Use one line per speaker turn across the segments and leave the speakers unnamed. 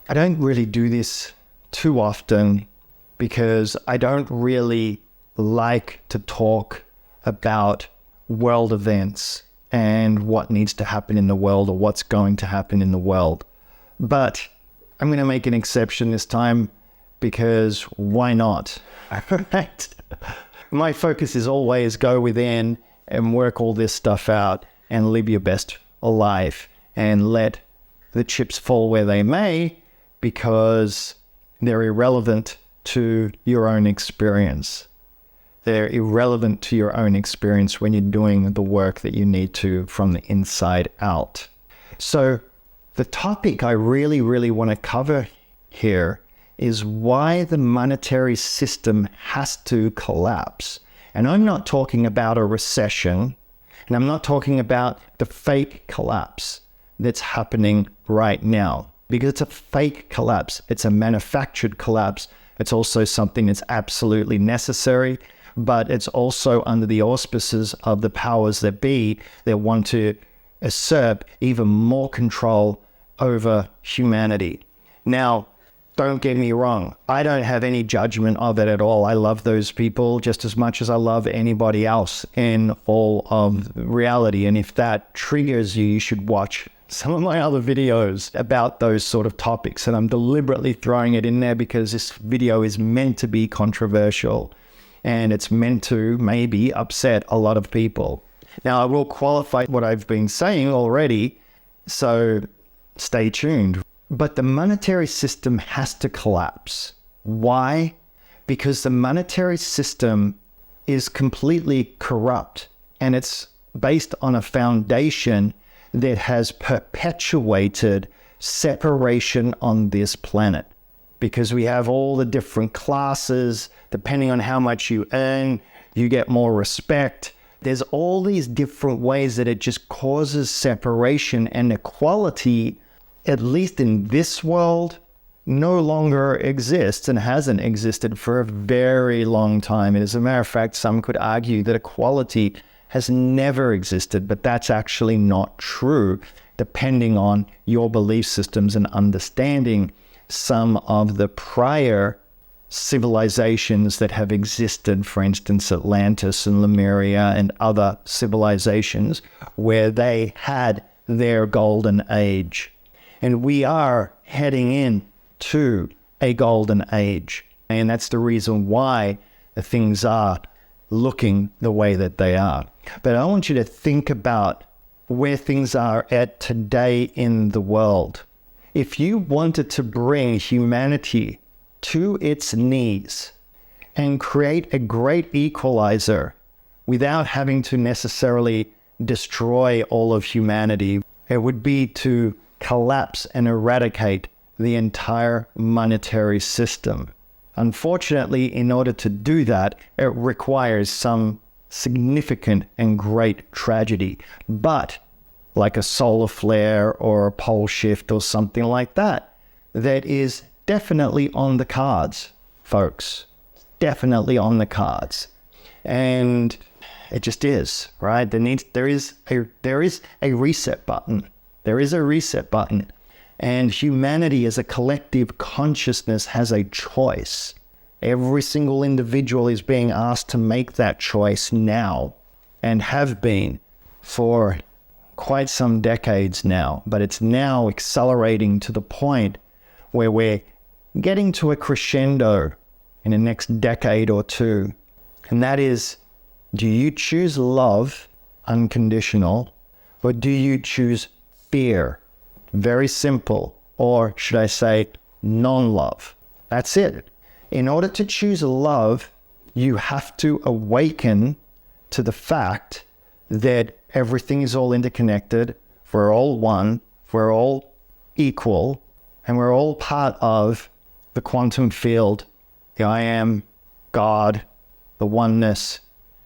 I don't really do this too often because I don't really like to talk about world events and what needs to happen in the world or what's going to happen in the world. But I'm going to make an exception this time because why not? Right? My focus is always go within and work all this stuff out and live your best life and let the chips fall where they may, because they're irrelevant to your own experience. They're irrelevant to your own experience when you're doing the work that you need to from the inside out. So the topic I really want to cover here is why the monetary system has to collapse. And I'm not talking about a recession, and I'm not talking about the fake collapse that's happening right now, because it's a fake collapse. It's a manufactured collapse. It's also something that's absolutely necessary, but it's also under the auspices of the powers that be that want to usurp even more control over humanity. Now, don't get me wrong. I don't have any judgment of it at all. I love those people just as much as I love anybody else in all of reality. And if that triggers you, you should watch some of my other videos about those sort of topics. And I'm deliberately throwing it in there because this video is meant to be controversial and it's meant to maybe upset a lot of people. Now, I will qualify what I've been saying already, so stay tuned. But the monetary system has to collapse. Why? Because the monetary system is completely corrupt and it's based on a foundation that has perpetuated separation on this planet. Because we have all the different classes, depending on how much you earn, you get more respect. There's all these different ways that it just causes separation, and equality, at least in this world, no longer exists and hasn't existed for a very long time. And as a matter of fact, some could argue that equality has never existed, but that's actually not true, depending on your belief systems and understanding some of the prior civilizations that have existed, for instance, Atlantis and Lemuria and other civilizations where they had their golden age. And we are heading in to a golden age. And that's the reason why things are looking the way that they are. But I want you to think about where things are at today in the world. If you wanted to bring humanity to its knees and create a great equalizer without having to necessarily destroy all of humanity, it would be to collapse and eradicate the entire monetary system. Unfortunately, in order to do that, it requires some significant and great tragedy. But like a solar flare or a pole shift or something like that, that is definitely on the cards, folks. Definitely on the cards. And it just is, right? There is a reset button. There is a reset button. And humanity as a collective consciousness has a choice. Every single individual is being asked to make that choice now, and have been for quite some decades now. But it's now accelerating to the point where we're getting to a crescendo in the next decade or two. And that is, do you choose love, unconditional, or do you choose fear? Very simple. Or should I say non-love? That's it. In order to choose love, you have to awaken to the fact that everything is all interconnected. We're all one. We're all equal. And we're all part of the quantum field, the I am, God, the oneness,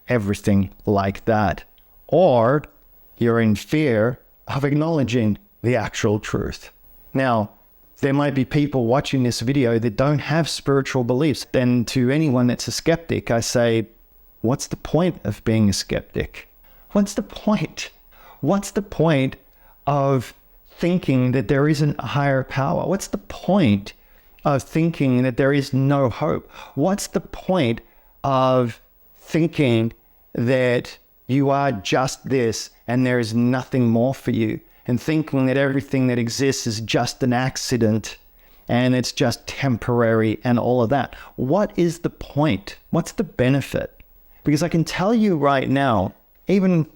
everything like that. Or you're in fear of acknowledging the actual truth. Now, there might be people watching this video that don't have spiritual beliefs. Then to anyone that's a skeptic, I say, what's the point of being a skeptic? What's the point? What's the point of thinking that there isn't a higher power? What's the point of thinking that there is no hope? What's the point of thinking that you are just this and there is nothing more for you, and thinking that everything that exists is just an accident and it's just temporary and all of that? What is the point? What's the benefit? Because I can tell you right now, even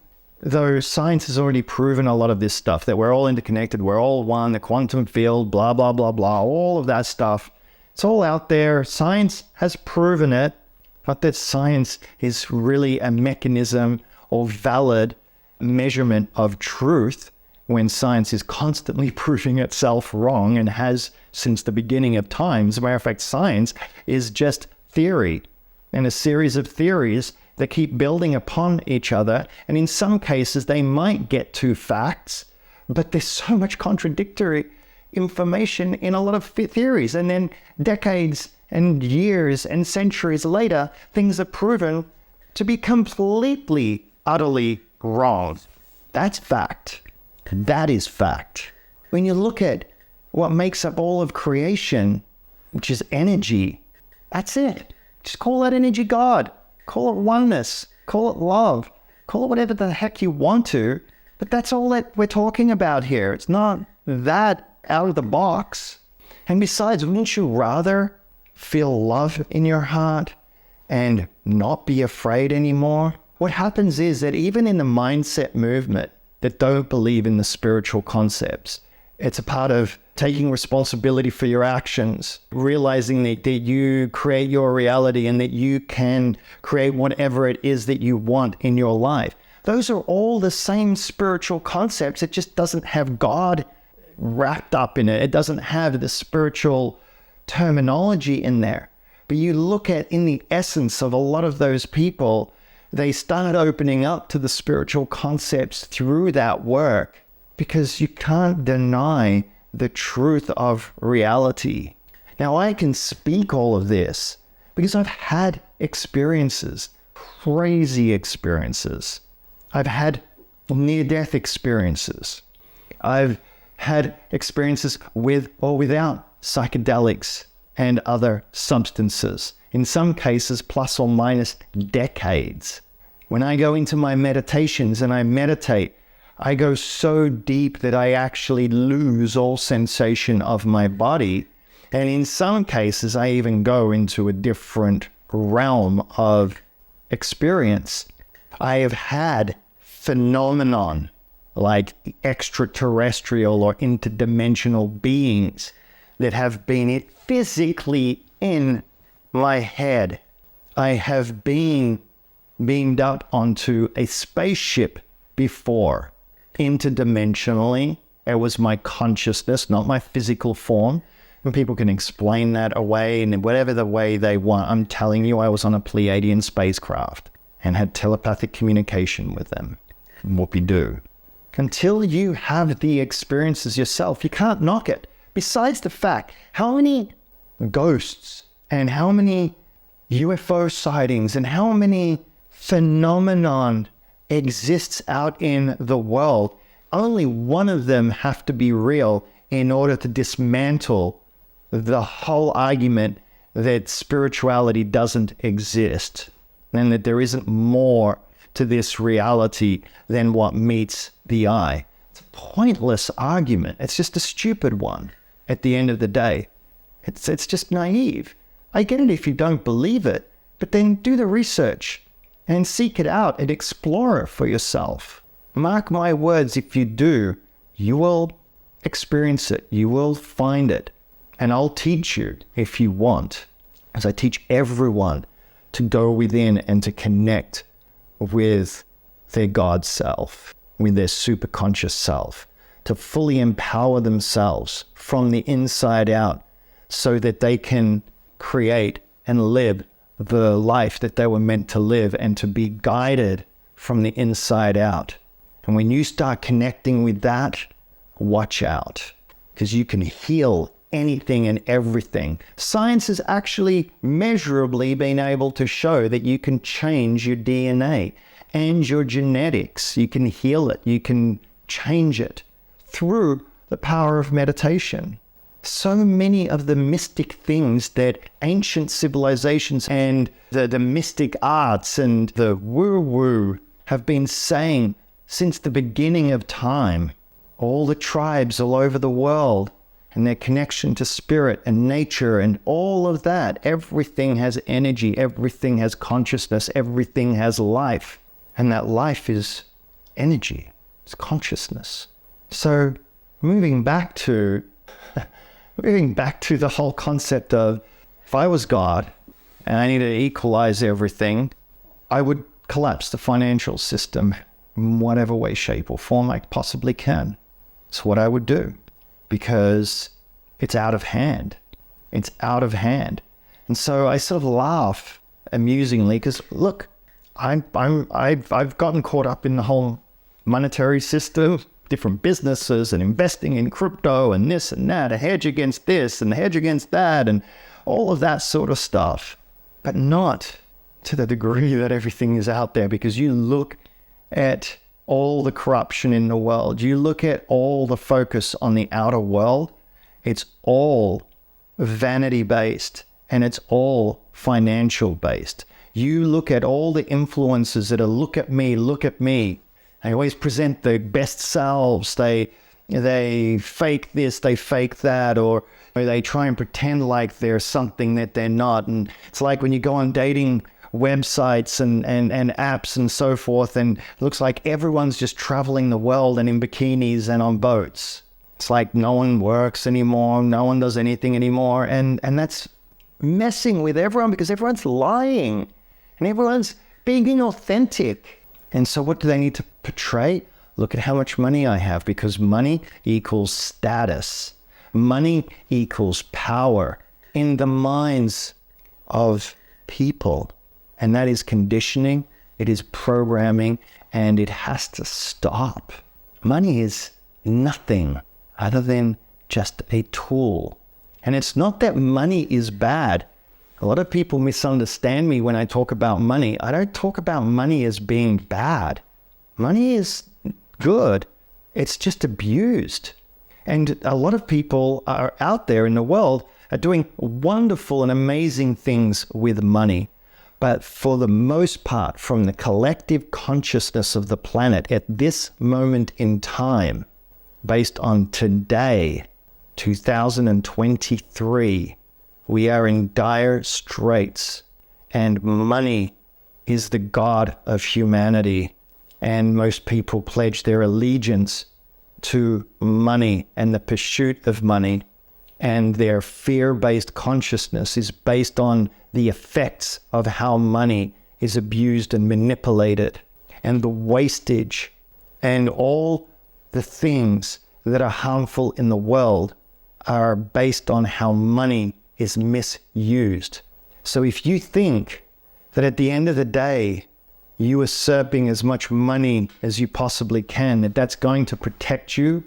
though science has already proven a lot of this stuff, that we're all interconnected, we're all one, the quantum field, blah, blah, blah, blah, all of that stuff, it's all out there. Science has proven it. Not that science is really a mechanism or valid measurement of truth, when science is constantly proving itself wrong and has since the beginning of time. As a matter of fact, science is just theory and a series of theories that keep building upon each other. And in some cases, they might get to facts, but there's so much contradictory information in a lot of theories. And then decades and years and centuries later, things are proven to be completely, utterly wrong. That's fact. That is fact. When you look at what makes up all of creation, which is energy, that's it. Just call that energy God. Call it oneness. Call it love. Call it whatever the heck you want to. But that's all that we're talking about here. It's not that out of the box. And besides, wouldn't you rather feel love in your heart and not be afraid anymore? What happens is that even in the mindset movement that don't believe in the spiritual concepts, it's a part of taking responsibility for your actions, realizing that you create your reality and that you can create whatever it is that you want in your life. Those are all the same spiritual concepts. It just doesn't have God wrapped up in it. It doesn't have the spiritual terminology in there. But you look at, in the essence of a lot of those people, they start opening up to the spiritual concepts through that work, because you can't deny the truth of reality. Now, I can speak all of this because I've had experiences, crazy experiences. I've had near-death experiences. I've had experiences with or without psychedelics and other substances, in some cases plus or minus decades. When I go into my meditations and I meditate, I go so deep that I actually lose all sensation of my body. And in some cases, I even go into a different realm of experience. I have had phenomenon like extraterrestrial or interdimensional beings that have been physically in my head. I have been beamed up onto a spaceship before. Interdimensionally, it was my consciousness, not my physical form. And people can explain that away in whatever the way they want. I'm telling you, I was on a Pleiadian spacecraft and had telepathic communication with them. Whoopie-doo. Until you have the experiences yourself, you can't knock it. Besides the fact, how many ghosts and how many UFO sightings and how many phenomenon exists out in the world, only one of them have to be real in order to dismantle the whole argument that spirituality doesn't exist and that there isn't more to this reality than what meets the eye. It's a pointless argument. It's just a stupid one at the end of the day. It's just naive. I get it if you don't believe it, but then do the research and seek it out and explore it for yourself. Mark my words, if you do, you will experience it. You will find it. And I'll teach you if you want, as I teach everyone to go within and to connect with their God self, with their superconscious self, to fully empower themselves from the inside out so that they can create and live the life that they were meant to live and to be guided from the inside out. And when you start connecting with that, watch out, because you can heal anything and everything. Science has actually measurably been able to show that you can change your DNA and your genetics. You can heal it. You can change it through the power of meditation. So many of the mystic things that ancient civilizations and the mystic arts and the woo-woo have been saying since the beginning of time, all the tribes all over the world and their connection to spirit and nature and all of that, everything has energy, everything has consciousness, everything has life. And that life is energy, it's consciousness. So moving back to the whole concept of, if I was God and I needed to equalize everything, I would collapse the financial system in whatever way, shape, or form I possibly can. It's what I would do, because it's out of hand. It's out of hand. And so I sort of laugh amusingly, because look, I've gotten caught up in the whole monetary system, different businesses and investing in crypto and this and that, a hedge against this and a hedge against that and all of that sort of stuff, but not to the degree that everything is out there. Because you look at all the corruption in the world, you look at all the focus on the outer world, it's all vanity based and it's all financial based. You look at all the influencers that are look at me. They always present their best selves. They fake this, they fake that, or they try and pretend like they're something that they're not. And it's like when you go on dating websites and apps and so forth, and it looks like everyone's just traveling the world and in bikinis and on boats. It's like no one works anymore, no one does anything anymore. And that's messing with everyone, because everyone's lying and everyone's being inauthentic. And so what do they need to portray? Look at how much money I have, because money equals status. Money equals power in the minds of people. And that is conditioning, it is programming, and it has to stop. Money is nothing other than just a tool. And it's not that money is bad. A lot of people misunderstand me when I talk about money. I don't talk about money as being bad. Money is good. It's just abused. And a lot of people are out there in the world are doing wonderful and amazing things with money. But for the most part, from the collective consciousness of the planet at this moment in time, based on today, 2023, we are in dire straits, and money is the god of humanity. And most people pledge their allegiance to money and the pursuit of money. And their fear-based consciousness is based on the effects of how money is abused and manipulated, and the wastage and all the things that are harmful in the world are based on how money is misused. So if you think that at the end of the day, you usurping as much money as you possibly can, that's going to protect you,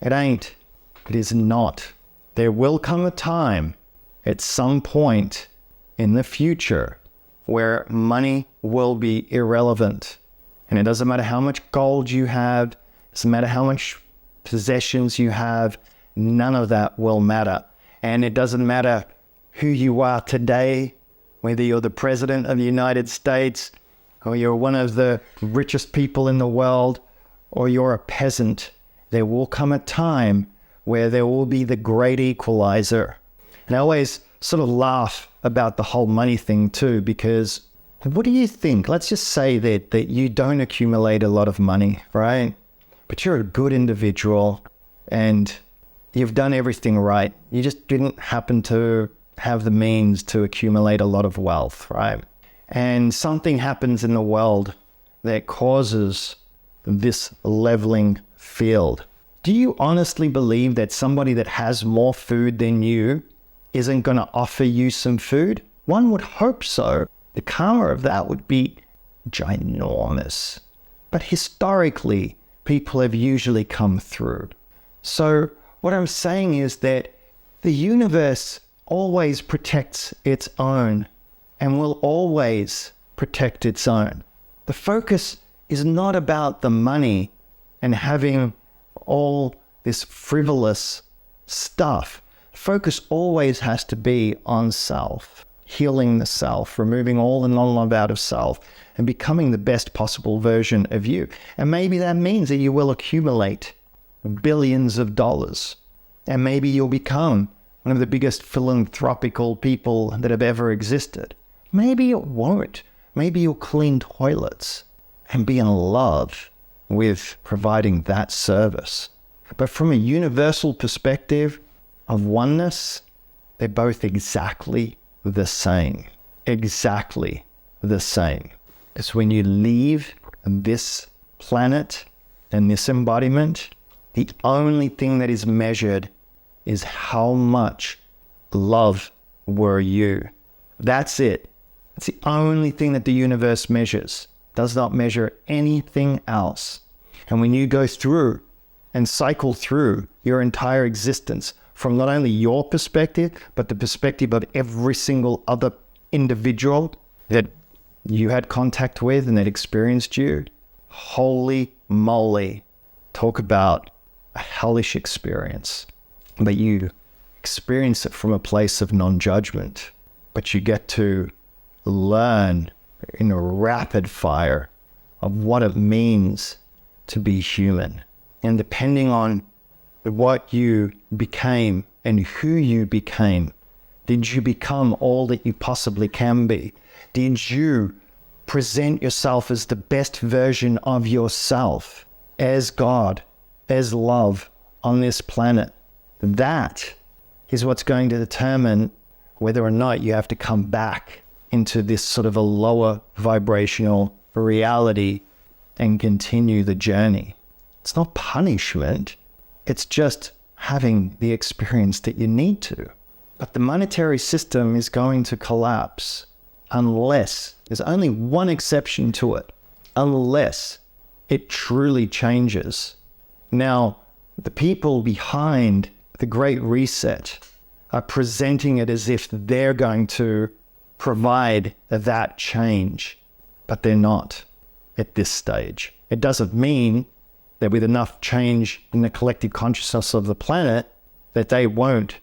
it ain't. It is not. There will come a time at some point in the future where money will be irrelevant. And it doesn't matter how much gold you have, it doesn't matter how much possessions you have, none of that will matter. And it doesn't matter who you are today, whether you're the president of the United States, or you're one of the richest people in the world, or you're a peasant. There will come a time where there will be the great equalizer. And I always sort of laugh about the whole money thing too, because what do you think? Let's just say that you don't accumulate a lot of money, right? But you're a good individual and you've done everything right. You just didn't happen to have the means to accumulate a lot of wealth, right? And something happens in the world that causes this leveling field. Do you honestly believe that somebody that has more food than you isn't going to offer you some food? One would hope so. The karma of that would be ginormous. But historically, people have usually come through. So what I'm saying is that the universe always protects its own and will always protect its own. The focus is not about the money and having all this frivolous stuff. Focus always has to be on self, healing the self, removing all the non-love out of self, and becoming the best possible version of you. And maybe that means that you will accumulate billions of dollars. And maybe you'll become one of the biggest philanthropical people that have ever existed. Maybe it won't. Maybe you'll clean toilets and be in love with providing that service. But from a universal perspective of oneness, they're both exactly the same. Exactly the same. It's when you leave this planet and this embodiment, the only thing that is measured is how much love were you. That's it. It's the only thing that the universe measures. Does not measure anything else. And when you go through and cycle through your entire existence from not only your perspective, but the perspective of every single other individual that you had contact with and that experienced you, holy moly, talk about a hellish experience. But you experience it from a place of non-judgment, but you get to learn in a rapid fire of what it means to be human. And depending on what you became and who you became, did you become all that you possibly can be? Did you present yourself as the best version of yourself, as God, as love on this planet? That is what's going to determine whether or not you have to come back into this sort of a lower vibrational reality and continue the journey. It's not punishment. It's just having the experience that you need to. But the monetary system is going to collapse unless, there's only one exception to it, unless it truly changes. Now, the people behind the Great Reset are presenting it as if they're going to provide that change, but they're not at this stage. It doesn't mean that with enough change in the collective consciousness of the planet that they won't,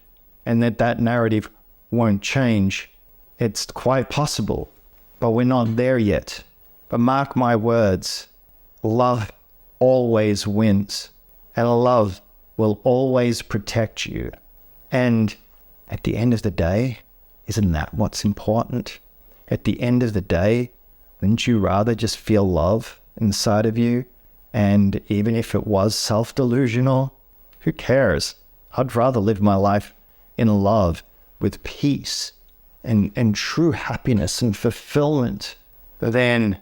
and that narrative won't change. It's quite possible, but we're not there yet. But mark my words, love always wins, and love will always protect you. And at the end of the day, isn't that what's important? At the end of the day, wouldn't you rather just feel love inside of you? And even if it was self-delusional, who cares? I'd rather live my life in love with peace and true happiness and fulfillment than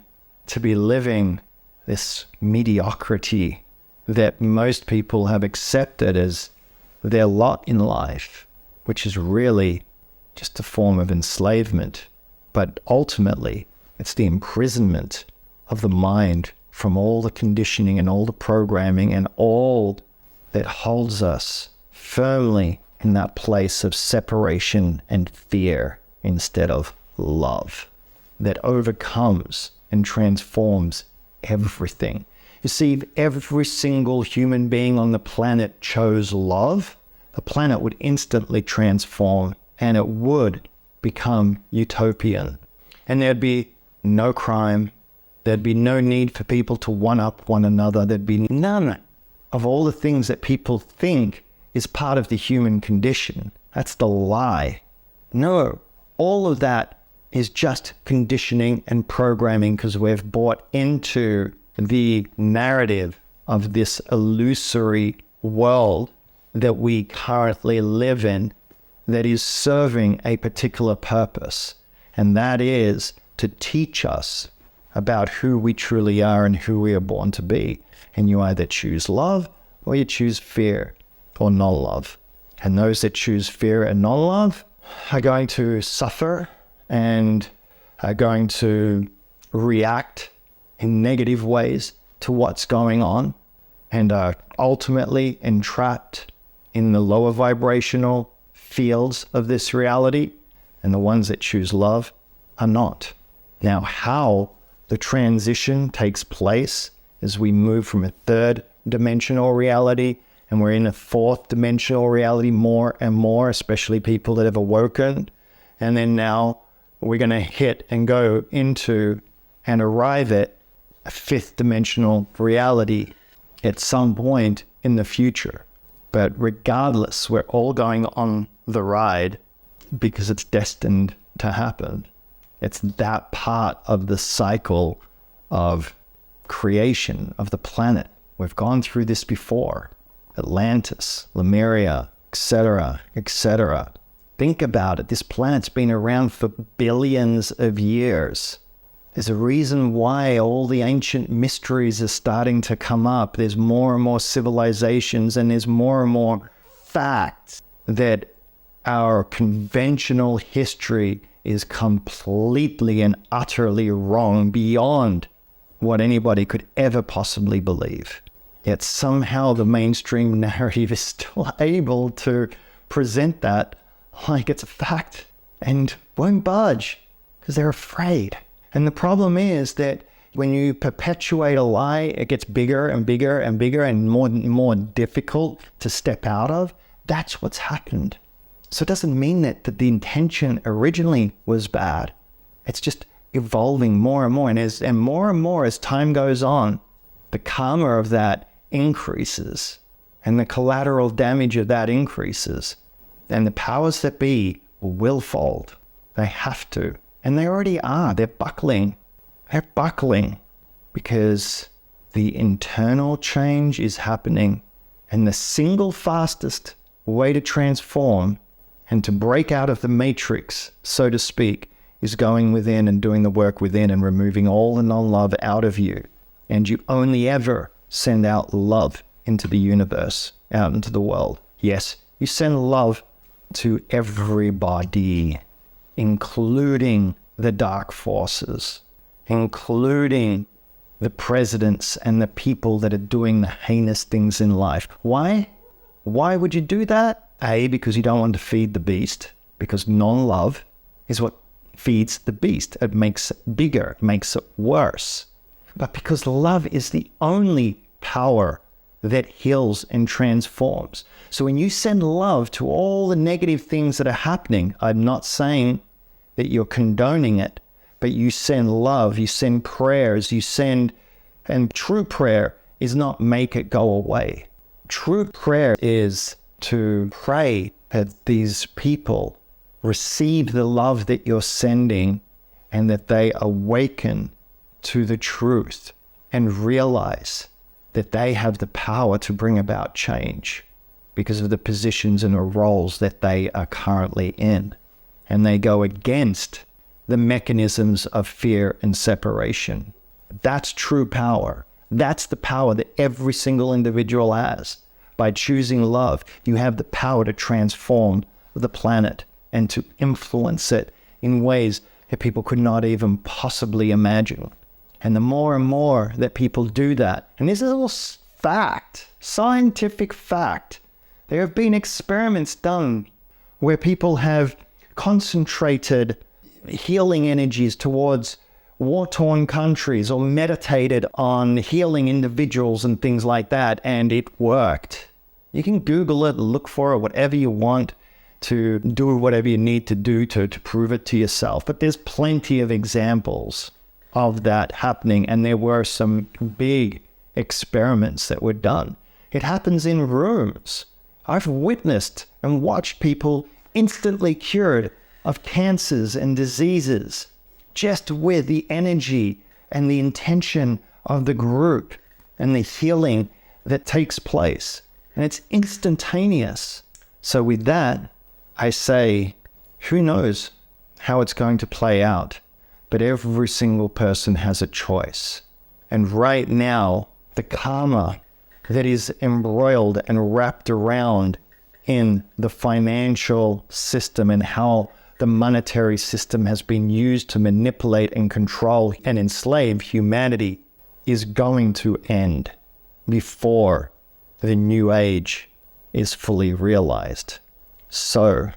to be living this mediocrity that most people have accepted as their lot in life, which is really just a form of enslavement. But ultimately, it's the imprisonment of the mind from all the conditioning and all the programming and all that holds us firmly in that place of separation and fear instead of love that overcomes and transforms everything. You see, if every single human being on the planet chose love, the planet would instantly transform and it would become utopian. And there'd be no crime. There'd be no need for people to one-up one another. There'd be none of all the things that people think is part of the human condition. That's the lie. No, all of that is just conditioning and programming because we've bought into the narrative of this illusory world that we currently live in that is serving a particular purpose. And that is to teach us about who we truly are and who we are born to be. And you either choose love or you choose fear or non-love. And those that choose fear and non-love are going to suffer and are going to react in negative ways to what's going on and are ultimately entrapped in the lower vibrational fields of this reality. And the ones that choose love are not. Now, how the transition takes place as we move from a third dimensional reality And we're in a fourth dimensional reality more and more, especially people that have awoken. And then now we're going to hit and go into and arrive at a fifth dimensional reality at some point in the future. But regardless, we're all going on the ride because it's destined to happen. It's that part of the cycle of creation of the planet. We've gone through this before. Atlantis, Lemuria, etc., etc. Think about it. This planet's been around for billions of years. There's a reason why all the ancient mysteries are starting to come up. There's more and more civilizations, and there's more and more facts that our conventional history is completely and utterly wrong beyond what anybody could ever possibly believe. Yet somehow the mainstream narrative is still able to present that like it's a fact and won't budge because they're afraid. And the problem is that when you perpetuate a lie, it gets bigger and bigger and bigger and more difficult to step out of. That's what's happened. So it doesn't mean that the intention originally was bad. It's just evolving more and more. And more as time goes on, the karma of that increases and the collateral damage of that increases. And the powers that be will fold. They have to. And they already are. They're buckling. They're buckling because the internal change is happening. And the single fastest way to transform and to break out of the matrix, so to speak, is going within and doing the work within and removing all the non-love out of you. And you only ever send out love into the universe, out into the world. Yes, you send love to everybody, including the dark forces, including the presidents and the people that are doing the heinous things in life. Why? Why would you do that? A, because you don't want to feed the beast, because non-love is what feeds the beast. It makes it bigger, it makes it worse. But because love is the only power that heals and transforms. So when you send love to all the negative things that are happening, I'm not saying that you're condoning it, but you send love, you send prayers, and true prayer is not make it go away. True prayer is to pray that these people receive the love that you're sending and that they awaken to the truth and realize that they have the power to bring about change because of the positions and the roles that they are currently in. And they go against the mechanisms of fear and separation. That's true power. That's the power that every single individual has. By choosing love, you have the power to transform the planet and to influence it in ways that people could not even possibly imagine. And the more and more that people do that, and this is all fact, scientific fact, there have been experiments done where people have concentrated healing energies towards war-torn countries or meditated on healing individuals and things like that, and it worked. You can Google it, look for it, whatever you want to do, whatever you need to do to prove it to yourself. But there's plenty of examples of that happening, and there were some big experiments that were done. It happens in rooms. I've witnessed and watched people instantly cured of cancers and diseases just with the energy and the intention of the group and the healing that takes place. And it's instantaneous. So with that, I say, who knows how it's going to play out? But every single person has a choice. And right now, the karma that is embroiled and wrapped around in the financial system and how the monetary system has been used to manipulate and control and enslave humanity is going to end before the new age is fully realized. So,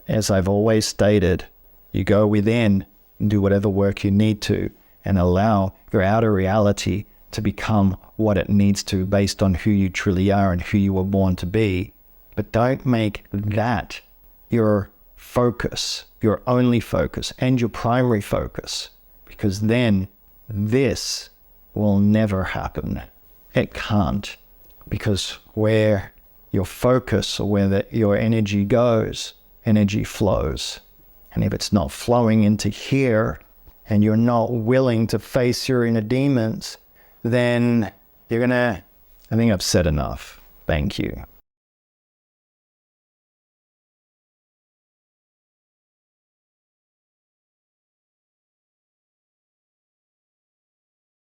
as I've always stated, you go within and do whatever work you need to and allow your outer reality to become what it needs to based on who you truly are and who you were born to be. But don't make that your focus, your only focus, and your primary focus, because then this will never happen. It can't, because where your focus or where your energy goes, energy flows. And if it's not flowing into here, and you're not willing to face your inner demons, then you're gonna, I think I've said enough. Thank you.